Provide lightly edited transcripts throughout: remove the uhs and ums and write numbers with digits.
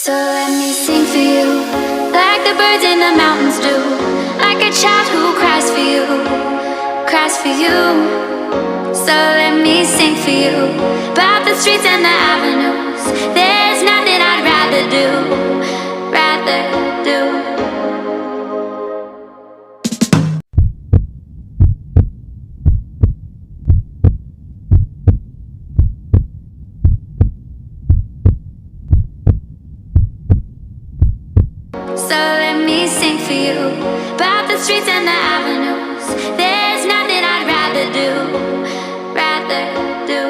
So let me sing for you, like the birds in the mountains do, like a child who cries for you, cries for you. So let me sing for you, about the streets and the avenues. There's nothing I'd rather do, rather do. So let me sing for you, about the streets and the avenues. There's nothing I'd rather do, rather do.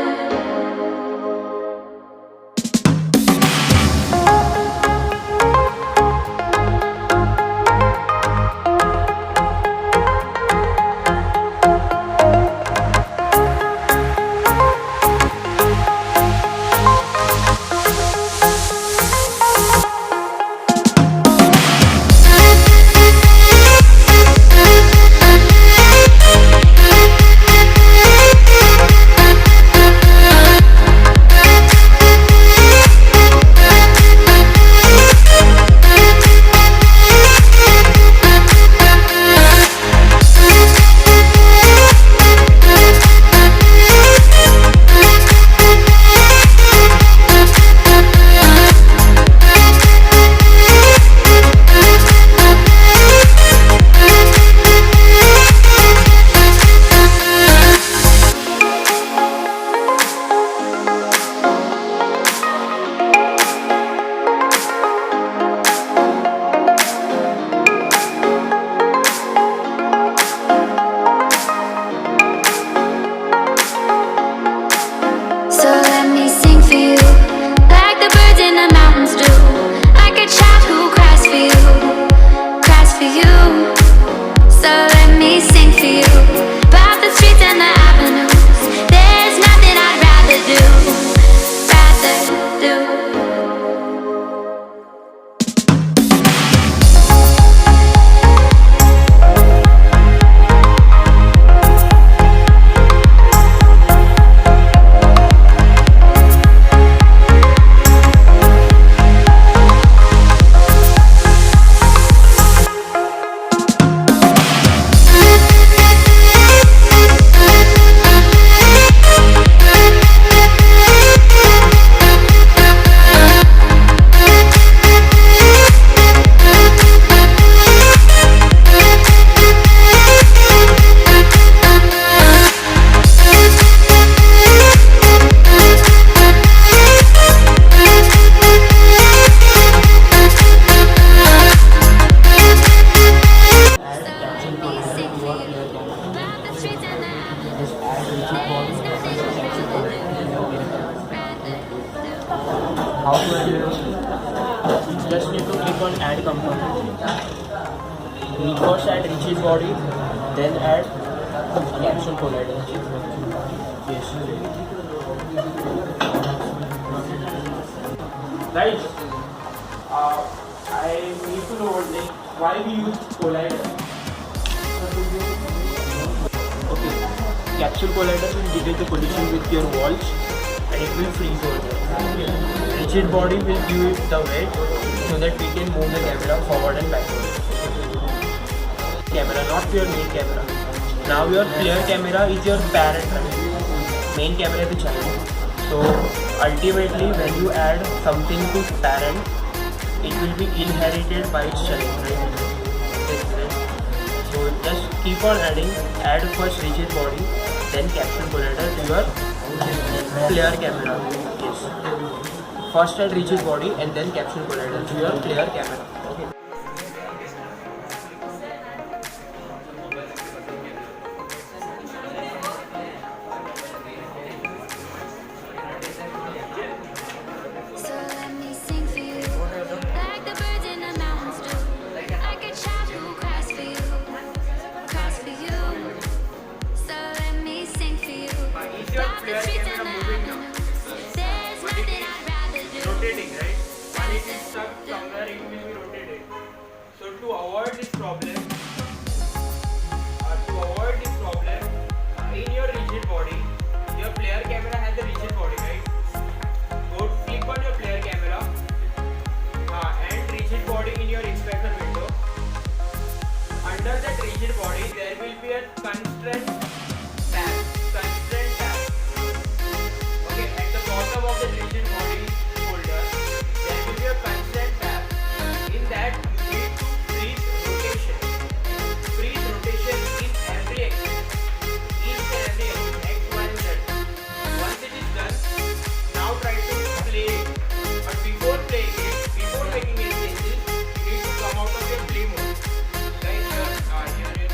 Just need to click on add component. We first add rigid body, then add capsule collider. Yes. Right. I need to know one thing. Why we use collider? Okay. Capsule collider will detect the collision with your walls and it will freeze over there. Rigid body will give it the weight so that we can move the camera forward and backward. Camera, not your main camera. Now your clear camera is your parent, right? Main camera is the child. So ultimately when you add something to parent, it will be inherited by its child, right? So just keep on adding, add first rigid body, then capsule collider to your clear camera. Yes. First add rigid body and then capsule collider to your clear camera. Okay. Rotating, right? And it is stuck somewhere, it will be rotating. constraint tab. Constraint tab. Okay, at the bottom of the decision body folder, there will be a constraint tab. In that, you need to freeze rotation. Freeze rotation in every action. Each and every action, X, Y, and Z. Once it is done, now try to play it. But before playing it, before making any changes, you need to come out of your play mode. Guys, here it.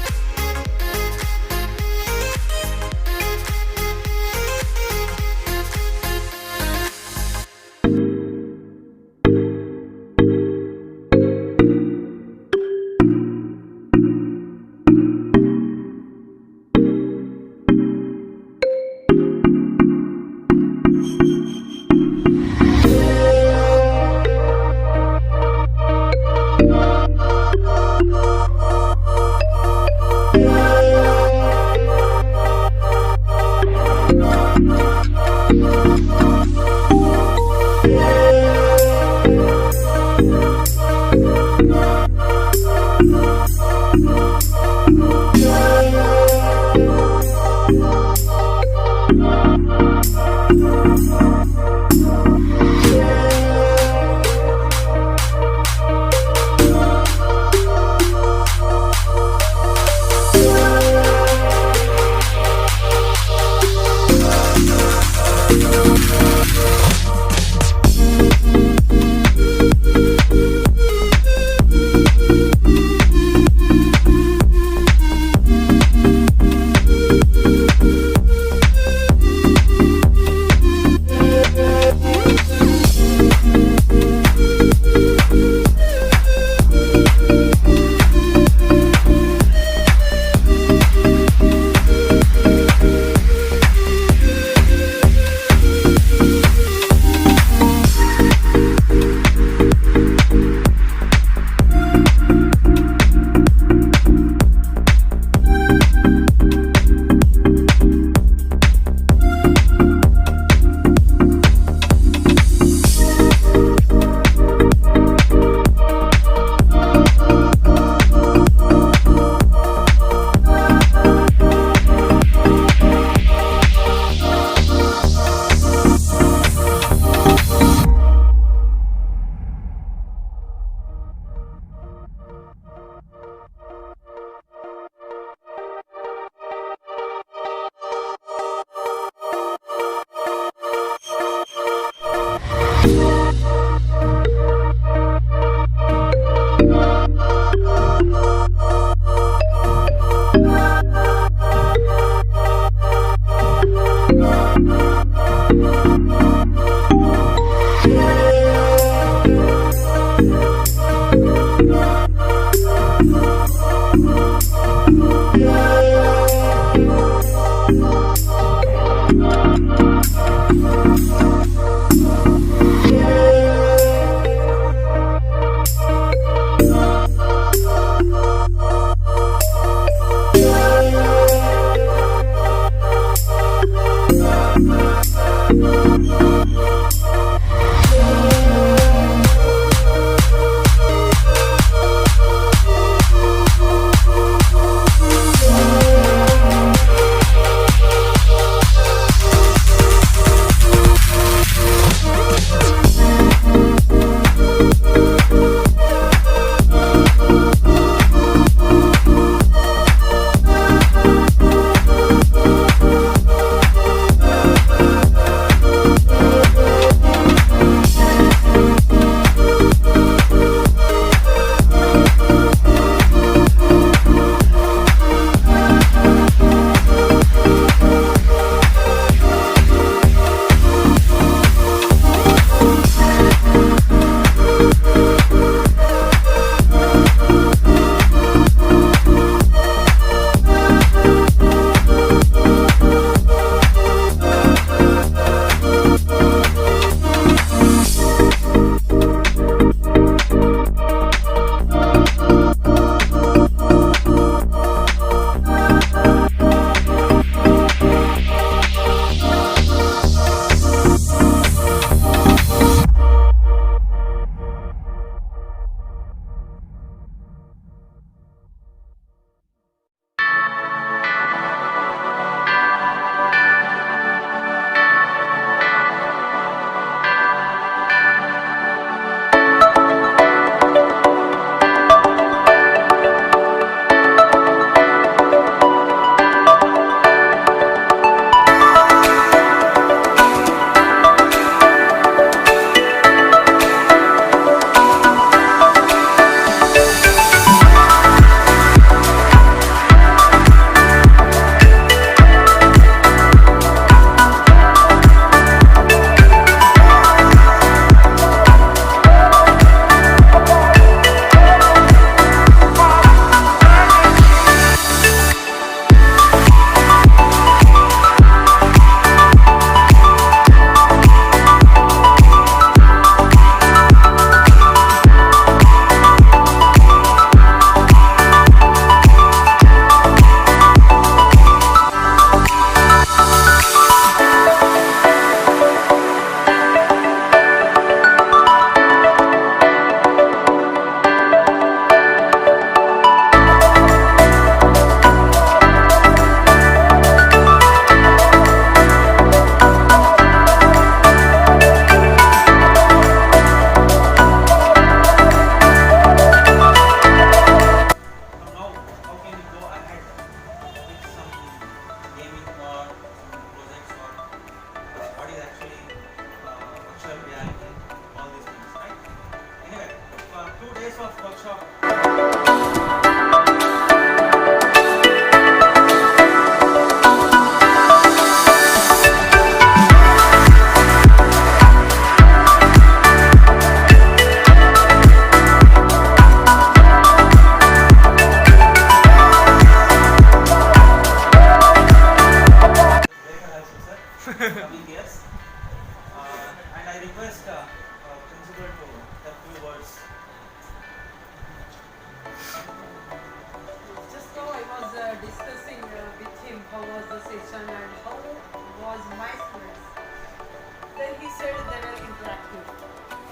said they were interactive.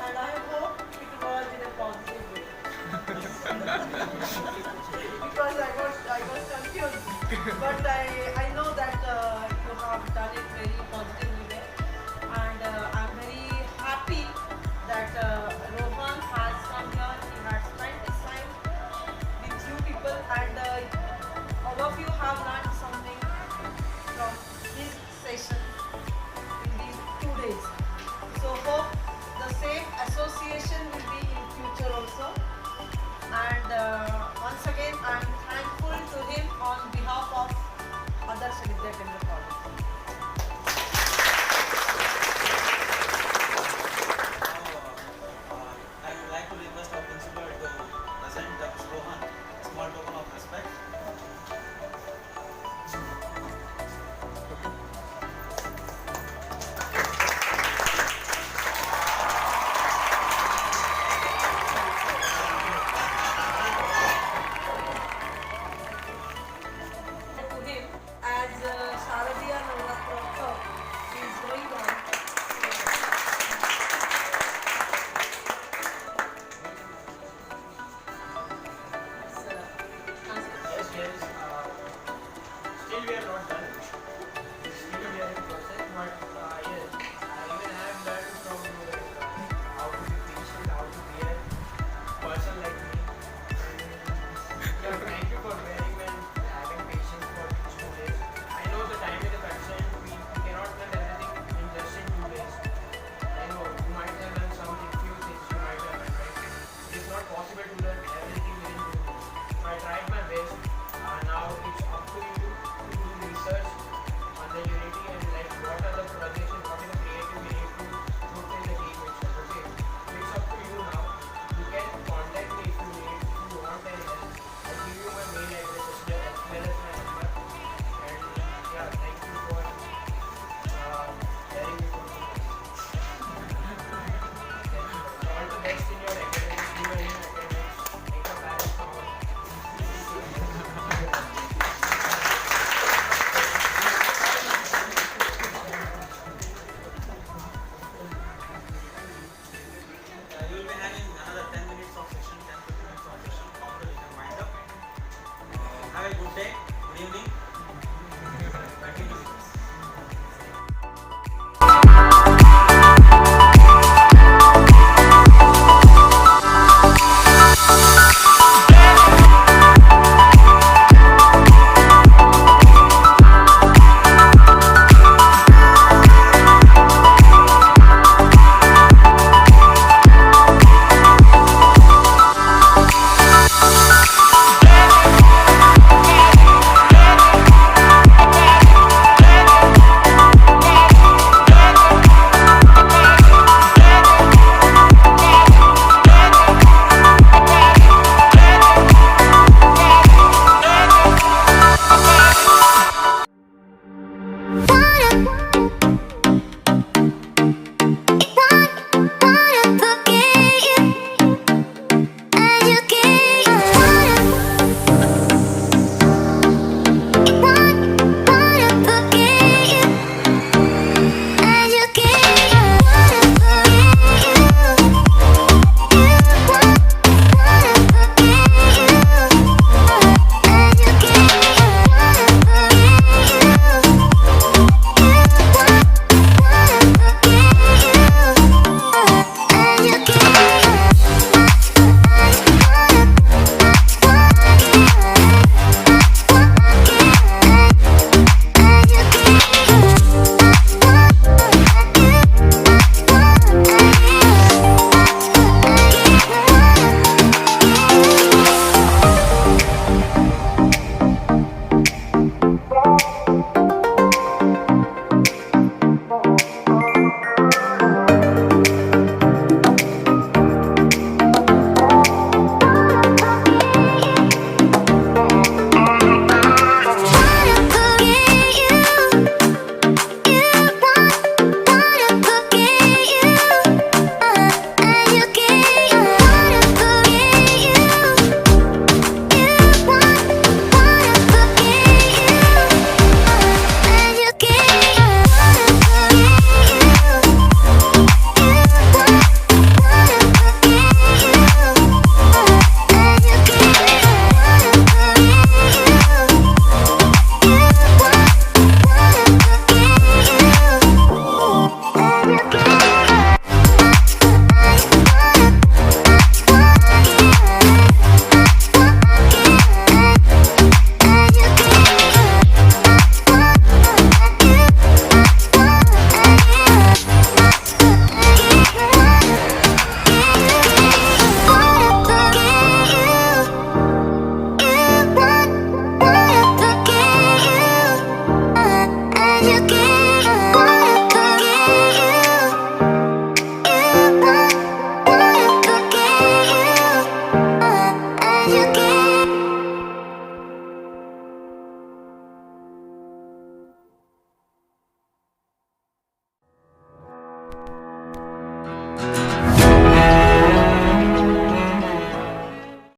And I hope it was in a positive way. Because I got confused. But I know that you have done it very positively.